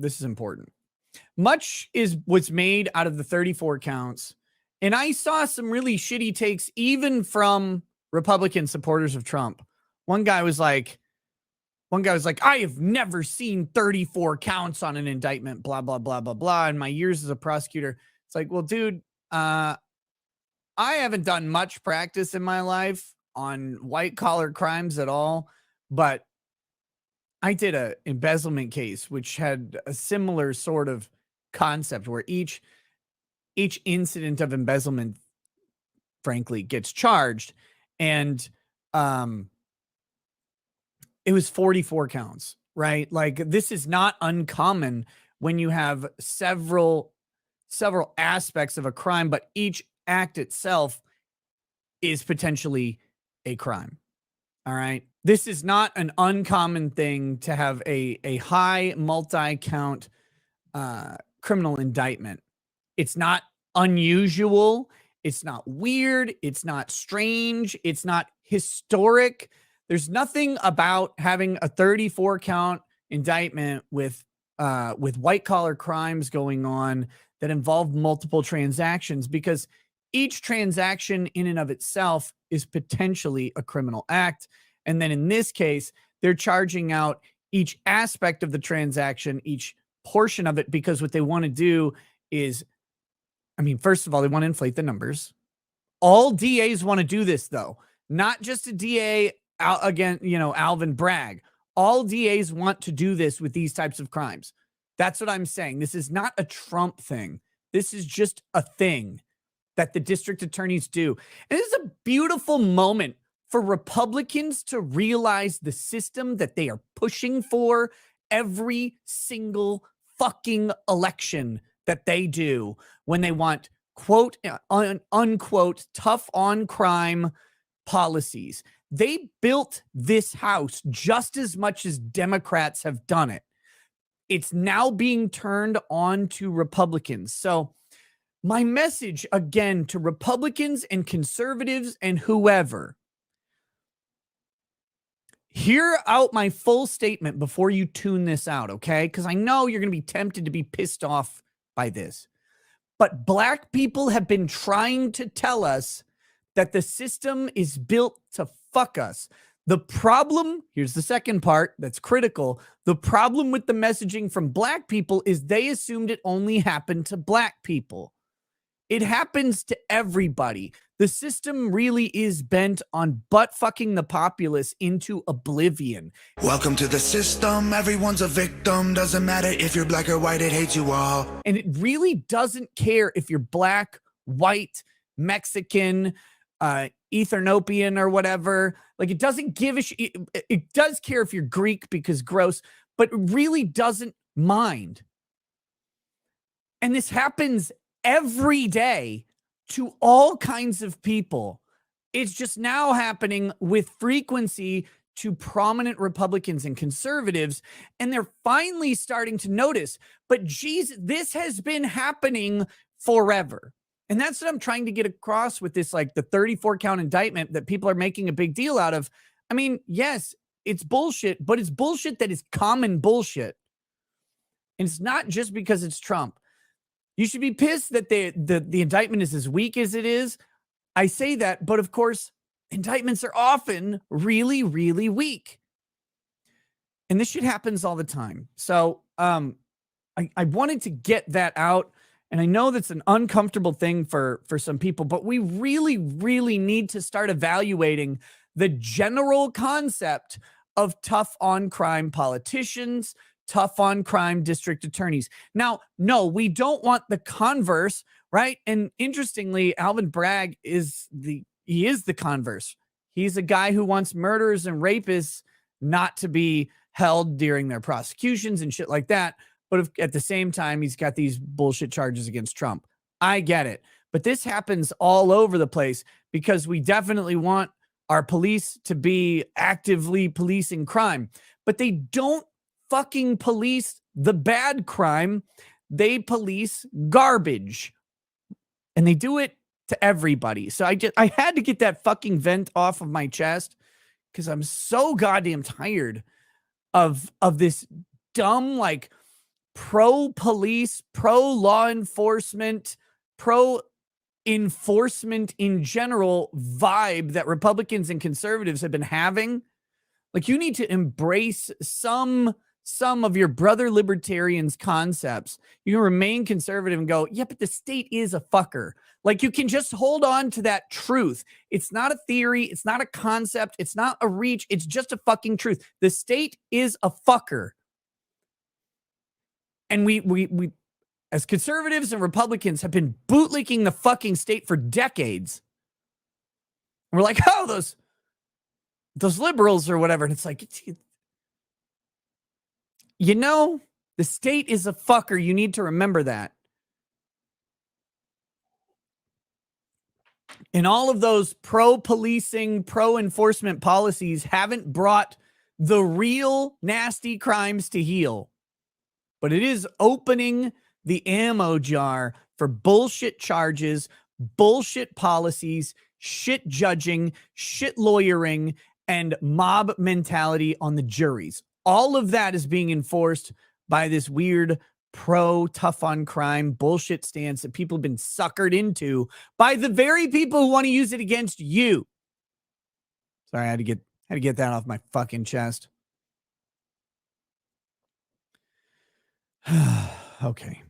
This is important. Much was made out of the 34 counts. And I saw some really shitty takes, even from Republican supporters of Trump. One guy was like, I have never seen 34 counts on an indictment, blah, blah, blah, blah, blah. In my years as a prosecutor. It's like, well, dude, I haven't done much practice in my life on white collar crimes at all, but I did a embezzlement case, which had a similar sort of concept where each incident of embezzlement, frankly, gets charged. And it was 44 counts, right? Like, this is not uncommon when you have several aspects of a crime, but each act itself is potentially a crime. All right. This is not an uncommon thing to have a high multi-count criminal indictment. It's not unusual. It's not weird. It's not strange. It's not historic. There's nothing about having a 34 count indictment with white collar crimes going on that involve multiple transactions, because each transaction in and of itself is potentially a criminal act. And then in this case, they're charging out each aspect of the transaction, each portion of it, because what they want to do is, I mean, first of all, they want to inflate the numbers. All DAs want to do this, though, not just a DA again, Alvin Bragg. All DAs want to do this with these types of crimes. That's what I'm saying. This is not a Trump thing. This is just a thing that the district attorneys do. And this is a beautiful moment for Republicans to realize the system that they are pushing for every single fucking election that they do, when they want, quote, unquote, tough on crime policies. They built this house just as much as Democrats have done it. It's now being turned on to Republicans. So my message, again, to Republicans and conservatives and whoever, hear out my full statement before you tune this out, okay? Because I know you're going to be tempted to be pissed off by this. But Black people have been trying to tell us that the system is built to fuck us. The problem, here's the second part that's critical. The problem with the messaging from Black people is they assumed it only happened to Black people. It happens to everybody. The system really is bent on butt fucking the populace into oblivion. Welcome to the system. Everyone's a victim. Doesn't matter if you're Black or white, it hates you all. And it really doesn't care if you're Black, white, Mexican, Ethiopian or whatever. Like, it doesn't give a shit. It does care if you're Greek, because gross, but it really doesn't mind. And this happens every day to all kinds of people. It's just now happening with frequency to prominent Republicans and conservatives, and they're finally starting to notice. But geez, this has been happening forever. And that's what I'm trying to get across with this, like the 34 count indictment that people are making a big deal out of. I mean, yes, it's bullshit, but it's bullshit that is common bullshit. And it's not just because it's Trump. You should be pissed that the indictment is as weak as it is. I say that, but of course, indictments are often really, really weak. And this shit happens all the time. So I wanted to get that out. And I know that's an uncomfortable thing for some people, but we really, really need to start evaluating the general concept of tough on crime politicians, tough on crime district attorneys. Now, no, we don't want the converse, right? And interestingly, Alvin Bragg is the converse. He's a guy who wants murderers and rapists not to be held during their prosecutions and shit like that. But at the same time, he's got these bullshit charges against Trump. I get it. But this happens all over the place because we definitely want our police to be actively policing crime. But they don't fucking police the bad crime. They police garbage. And they do it to everybody. So I had to get that fucking vent off of my chest because I'm so goddamn tired of this dumb, like, pro-police, pro-law enforcement, pro-enforcement in general vibe that Republicans and conservatives have been having. Like, you need to embrace some of your brother libertarians' concepts. You can remain conservative and go, yeah, but the state is a fucker. Like, you can just hold on to that truth. It's not a theory. It's not a concept. It's not a reach. It's just a fucking truth. The state is a fucker. And we as conservatives and Republicans have been bootlicking the fucking state for decades. And we're like, oh, those liberals or whatever. And it's like, you know, the state is a fucker. You need to remember that. And all of those pro-policing, pro-enforcement policies haven't brought the real nasty crimes to heel. But it is opening the ammo jar for bullshit charges, bullshit policies, shit judging, shit lawyering, and mob mentality on the juries. All of that is being enforced by this weird pro tough on crime bullshit stance that people have been suckered into by the very people who want to use it against you. Sorry, I had to get that off my fucking chest. Okay.